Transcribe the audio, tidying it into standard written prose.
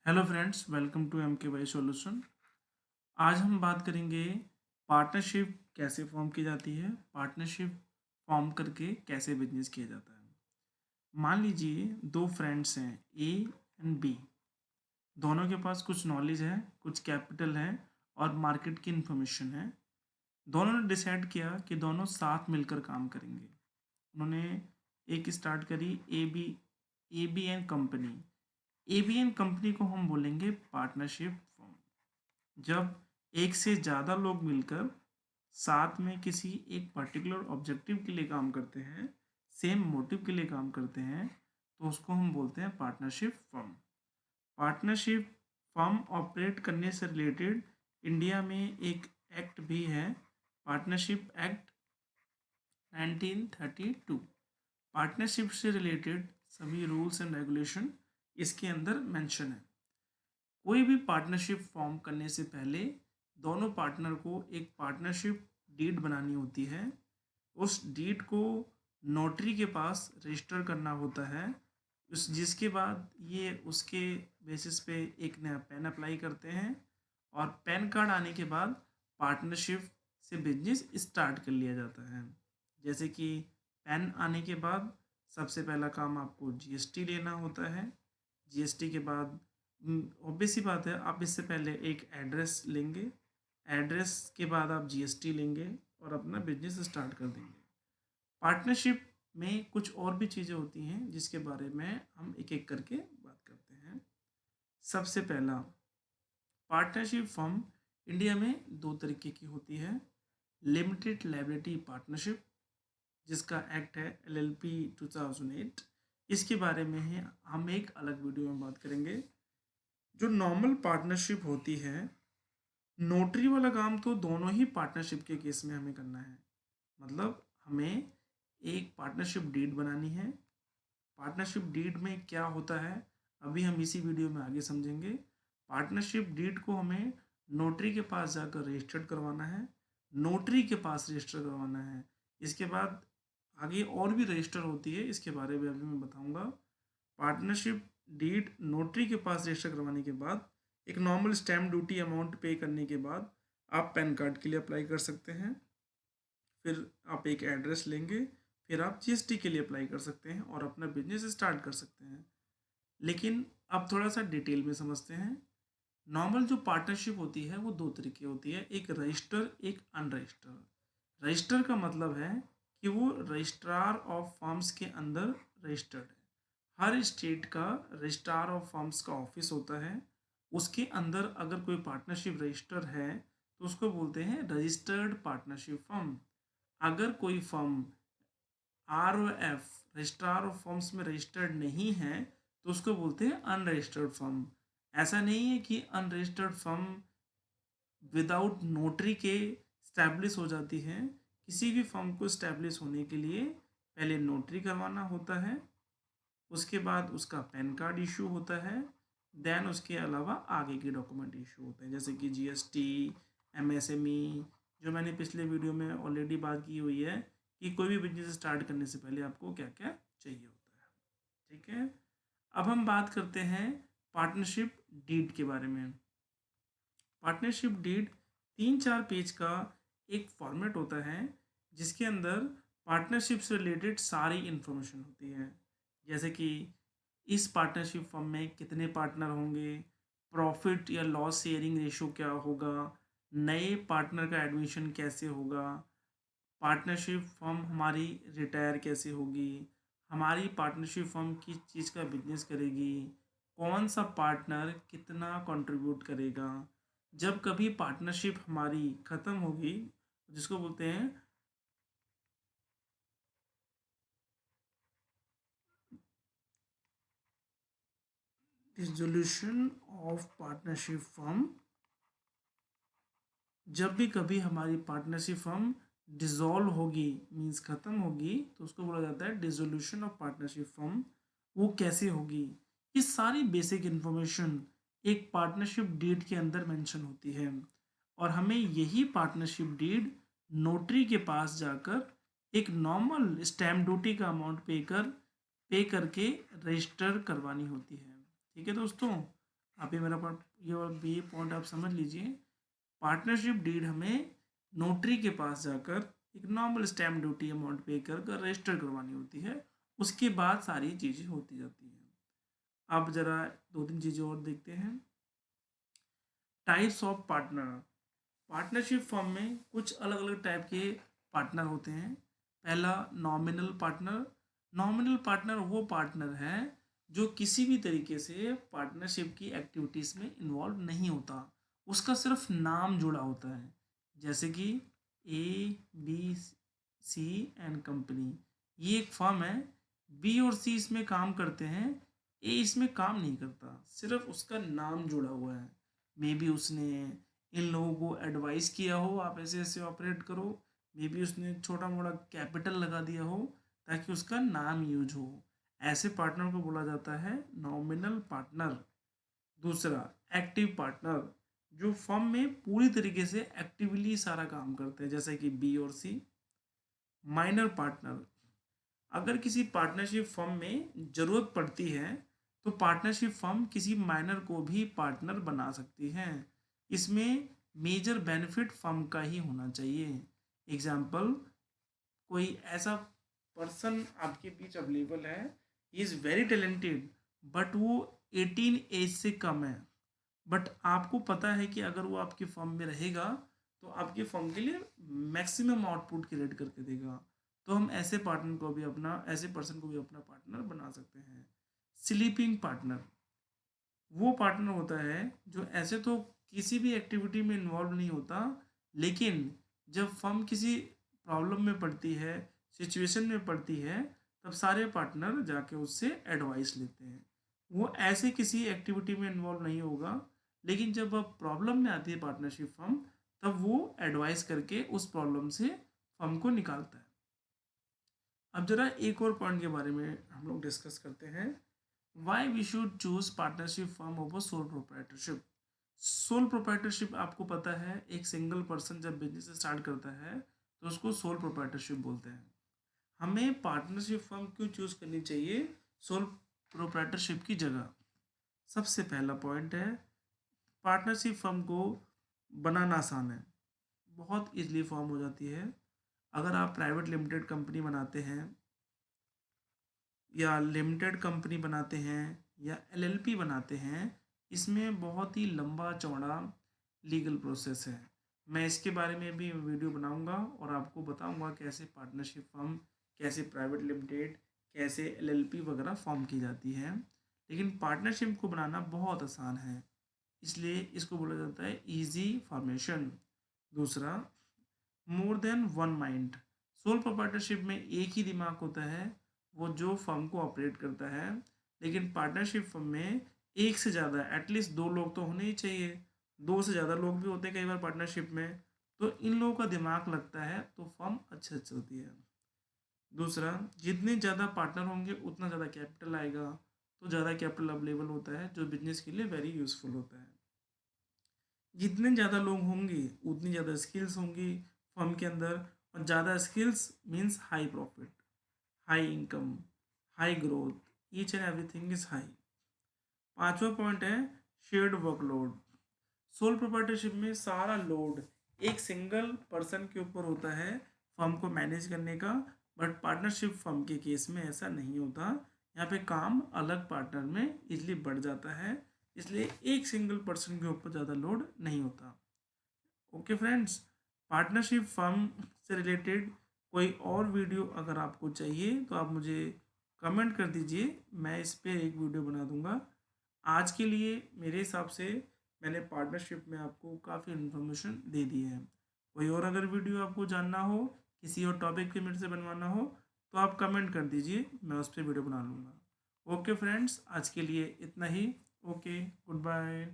Hello friends, welcome to M K Y solution. आज हम बात करेंगे पार्टनरशिप कैसे फॉर्म की जाती है, पार्टनरशिप फॉर्म करके कैसे बिजनेस किया जाता है। मान लीजिए दो फ्रेंड्स हैं, ए एंड बी। दोनों के पास कुछ नॉलेज है, कुछ कैपिटल है और मार्केट की इंफॉर्मेशन है। दोनों ने डिसाइड किया कि दोनों साथ मिलकर काम करेंगे। उन्होंने एक स्टार्ट करी A B N company. A B N company को हम बोलेंगे पार्टनरशिप फॉर्म। जब एक से ज़्यादा लोग मिलकर साथ में किसी एक पर्टिकुलर ऑब्जेक्टिव के लिए काम करते हैं, सेम मोटिव के लिए काम करते हैं, तो उसको हम बोलते हैं partnership firm. Partnership firm operate करने से रिलेटेड इंडिया में एक एक्ट भी है, पार्टनरशिप एक्ट 1932। पार्टनरशिप से रिलेटेड सभी रूल्स एंड रेगुलेशन इसके अंदर मेंशन है। कोई भी पार्टनरशिप फॉर्म करने से पहले दोनों पार्टनर को एक पार्टनरशिप डीड बनानी होती है। उस डीड को नोटरी के पास रजिस्टर करना होता है। उस जिसके बाद ये उसके बेसिस पे एक नया पैन अप्लाई करते हैं और पैन कार्ड आने के बाद पार्टनरशिप से बिजनेस स्टार्ट कर लिया जाता है। जैसे कि पैन आने के बाद सबसे पहला काम आपको जीएसटी लेना होता है। जीएसटी के बाद ऑब्वियस सी बात है, आप इससे पहले एक एड्रेस लेंगे। एड्रेस के बाद आप जीएसटी लेंगे और अपना बिजनेस स्टार्ट कर देंगे। पार्टनरशिप में कुछ और भी चीज़ें होती हैं जिसके बारे में हम एक एक करके बात करते हैं। सबसे पहला, पार्टनरशिप फर्म इंडिया में दो तरीके की होती है। लिमिटेड लायबिलिटी पार्टनरशिप, जिसका एक्ट है एलएलपी 2008। इसके बारे में ही हम एक अलग वीडियो में बात करेंगे। जो नॉर्मल पार्टनरशिप होती है, नोटरी वाला काम तो दोनों ही पार्टनरशिप के केस में हमें करना है। मतलब हमें एक पार्टनरशिप डीड बनानी है। पार्टनरशिप डीड में क्या होता है अभी हम इसी वीडियो में आगे समझेंगे। पार्टनरशिप डीड को हमें नोटरी के पास जाकर रजिस्टर्ड करवाना है, नोटरी के पास रजिस्टर करवाना है। इसके बाद आगे और भी रजिस्टर होती है, इसके बारे में अभी मैं बताऊंगा। पार्टनरशिप डीड नोटरी के पास रजिस्टर करवाने के बाद एक नॉर्मल स्टैम्प ड्यूटी अमाउंट पे करने के बाद आप पैन कार्ड के लिए अप्लाई कर सकते हैं। फिर आप एक एड्रेस लेंगे, फिर आप जीएसटी के लिए अप्लाई कर सकते हैं और अपना बिजनेस स्टार्ट कर सकते हैं। लेकिन अब थोड़ा सा डिटेल में समझते हैं। नॉर्मल जो पार्टनरशिप होती है वो दो तरीके होती है, एक रजिस्टर, एक अनरजिस्टर। रजिस्टर का मतलब है कि वो रजिस्ट्रार ऑफ फर्म्स के अंदर रजिस्टर्ड है। हर स्टेट का रजिस्ट्रार ऑफ फर्म्स का ऑफिस होता है। उसके अंदर अगर कोई पार्टनरशिप रजिस्टर है तो उसको बोलते हैं रजिस्टर्ड पार्टनरशिप फर्म। अगर कोई firm R O F registrar of firms में रजिस्टर्ड नहीं है तो उसको बोलते हैं अनरजिस्टर्ड फर्म। ऐसा नहीं है कि अनरजिस्टर्ड फर्म विदाउट नोटरी के स्टैब्लिश हो जाती है। किसी भी फर्म को स्टैब्लिश होने के लिए पहले नोटरी करवाना होता है, उसके बाद उसका पैन कार्ड इशू होता है, देन उसके अलावा आगे के डॉक्यूमेंट इशू होते हैं जैसे कि जीएसटी, एमएसएमई। जो मैंने पिछले वीडियो में ऑलरेडी बात की हुई है कि कोई भी बिजनेस स्टार्ट करने से पहले आपको क्या क्या चाहिए होता है। ठीक है, अब हम बात करते हैं पार्टनरशिप डीड के बारे में। पार्टनरशिप डीड 3-4 पेज का एक फॉर्मेट होता है जिसके अंदर पार्टनरशिप से रिलेटेड सारी इन्फॉर्मेशन होती है। जैसे कि इस पार्टनरशिप फर्म में कितने पार्टनर होंगे, प्रॉफिट या लॉस शेयरिंग रेशो क्या होगा, नए पार्टनर का एडमिशन कैसे होगा, पार्टनरशिप फर्म हमारी रिटायर कैसे होगी, हमारी पार्टनरशिप फर्म किस चीज़ का बिजनेस करेगी, कौन सा पार्टनर कितना कंट्रीब्यूट करेगा, जब कभी पार्टनरशिप हमारी ख़त्म होगी, जिसको बोलते हैं डिसोल्यूशन ऑफ पार्टनरशिप फर्म। जब भी कभी हमारी पार्टनरशिप फर्म डिसॉल्व होगी, मीन्स ख़त्म होगी, तो उसको बोला जाता है डिसोल्यूशन ऑफ पार्टनरशिप फर्म। वो कैसे होगी, ये सारी बेसिक इन्फॉर्मेशन एक पार्टनरशिप डीड के अंदर मेंशन होती है। और हमें यही पार्टनरशिप डीड नोटरी के पास जाकर एक नॉर्मल स्टैम्प ड्यूटी का अमाउंट पे करके रजिस्टर करवानी होती है। ठीक है दोस्तों, आप ये पॉइंट आप समझ लीजिए। पार्टनरशिप डीड हमें नोटरी के पास जाकर एक नॉर्मल स्टैम्प ड्यूटी अमाउंट पे कर रजिस्टर करवानी होती है, उसके बाद सारी चीज़ें होती जाती हैं। अब ज़रा दो तीन चीज़ें और देखते हैं। Types of partner. Partnership firm में कुछ अलग अलग टाइप के पार्टनर होते हैं। पहला नॉमिनल पार्टनर। नॉमिनल पार्टनर वो पार्टनर है जो किसी भी तरीके से पार्टनरशिप की एक्टिविटीज़ में इन्वॉल्व नहीं होता, उसका सिर्फ नाम जुड़ा होता है। जैसे कि ABC एंड कंपनी, ये एक फर्म है। बी और सी इसमें काम करते हैं, ए इसमें काम नहीं करता, सिर्फ उसका नाम जुड़ा हुआ है। मे बी उसने इन लोगों को एडवाइस किया हो आप ऐसे ऐसे ऑपरेट करो, मे बी उसने छोटा मोटा कैपिटल लगा दिया हो ताकि उसका नाम यूज हो। ऐसे पार्टनर को बोला जाता है नॉमिनल पार्टनर। दूसरा एक्टिव पार्टनर, जो फर्म में पूरी तरीके से एक्टिवली सारा काम करते हैं, जैसे कि बी और सी। माइनर पार्टनर, अगर किसी पार्टनरशिप फर्म में ज़रूरत पड़ती है तो पार्टनरशिप फर्म किसी माइनर को भी पार्टनर बना सकती है। इसमें मेजर बेनिफिट फर्म का ही होना चाहिए। एग्जाम्पल, कोई ऐसा पर्सन आपके बीच अवेलेबल है, he is very talented, but वो 18 एज से कम है, बट आपको पता है कि अगर वो आपकी फर्म में रहेगा तो आपकी फर्म के लिए मैक्सिमम आउटपुट क्रिएट करके देगा, तो हम ऐसे पार्टनर को भी अपना ऐसे पर्सन को भी अपना पार्टनर बना सकते हैं। स्लीपिंग पार्टनर, वो पार्टनर होता है जो ऐसे तो किसी भी एक्टिविटी में इन्वॉल्व नहीं होता, लेकिन जब फर्म किसी प्रॉब्लम में पड़ती है, सिचुएशन में पड़ती है, तब सारे पार्टनर जाके उससे एडवाइस लेते हैं। वो ऐसे किसी एक्टिविटी में इन्वॉल्व नहीं होगा, लेकिन जब अब प्रॉब्लम में आती है पार्टनरशिप फर्म, तब वो एडवाइस करके उस प्रॉब्लम से फर्म को निकालता है। अब जरा एक और पॉइंट के बारे में हम लोग डिस्कस करते हैं। Why we should choose partnership firm over sole proprietorship. Sole proprietorship आपको पता है, एक सिंगल पर्सन जब बिजनेस स्टार्ट करता है तो उसको सोल प्रोप्राइटरशिप बोलते हैं। हमें पार्टनरशिप फर्म क्यों चूज करनी चाहिए सोल प्रोप्राइटरशिप की जगह? सबसे पहला पॉइंट है, पार्टनरशिप फर्म को बनाना आसान है, बहुत इजली फॉर्म हो जाती है। अगर आप प्राइवेट लिमिटेड कंपनी बनाते हैं या लिमिटेड कंपनी बनाते हैं या LLP बनाते हैं, इसमें बहुत ही लंबा चौड़ा लीगल प्रोसेस है। मैं इसके बारे में भी वीडियो बनाऊंगा और आपको बताऊंगा कैसे पार्टनरशिप फर्म, कैसे प्राइवेट लिमिटेड, कैसे LLP वगैरह फॉर्म की जाती है। लेकिन पार्टनरशिप को बनाना बहुत आसान है, इसलिए इसको बोला जाता है इजी फॉर्मेशन। दूसरा, more than one mind. Sole proprietorship में एक ही दिमाग होता है, वो जो फर्म को ऑपरेट करता है। लेकिन पार्टनरशिप फर्म में एक से ज़्यादा, एटलीस्ट दो लोग तो होने ही चाहिए, दो से ज़्यादा लोग भी होते हैं कई बार पार्टनरशिप में, तो इन लोगों का दिमाग लगता है तो फर्म अच्छे से चलती है। दूसरा, जितने ज़्यादा पार्टनर होंगे उतना ज़्यादा कैपिटल आएगा, तो ज़्यादा कैपिटल अवेलेबल होता है जो बिजनेस के लिए वेरी यूज़फुल होता है। जितने ज़्यादा लोग होंगे उतनी ज़्यादा स्किल्स होंगी फर्म के अंदर, और ज़्यादा skills means high profit, high income, high growth, each and everything is high. पांचवा पॉइंट है शेयर्ड वर्कलोड। सोल प्रोप्राइटरशिप में सारा लोड एक सिंगल पर्सन के ऊपर होता है फर्म को मैनेज करने का, बट पार्टनरशिप फर्म के केस में ऐसा नहीं होता। यहाँ पे काम अलग पार्टनर में इजली बढ़ जाता है, इसलिए एक सिंगल पर्सन के ऊपर ज़्यादा लोड नहीं होता। ओके फ्रेंड्स, पार्टनरशिप फर्म से रिलेटेड कोई और वीडियो अगर आपको चाहिए तो आप मुझे कमेंट कर दीजिए, मैं इस पर एक वीडियो बना दूंगा। आज के लिए मेरे हिसाब से मैंने पार्टनरशिप में आपको काफ़ी इन्फॉर्मेशन दे दी है। कोई और अगर वीडियो आपको जानना हो, किसी और टॉपिक पे मेरे से बनवाना हो, तो आप कमेंट कर दीजिए, मैं उस पर वीडियो बना लूँगा। ओके फ्रेंड्स, आज के लिए इतना ही। Okay, good bye.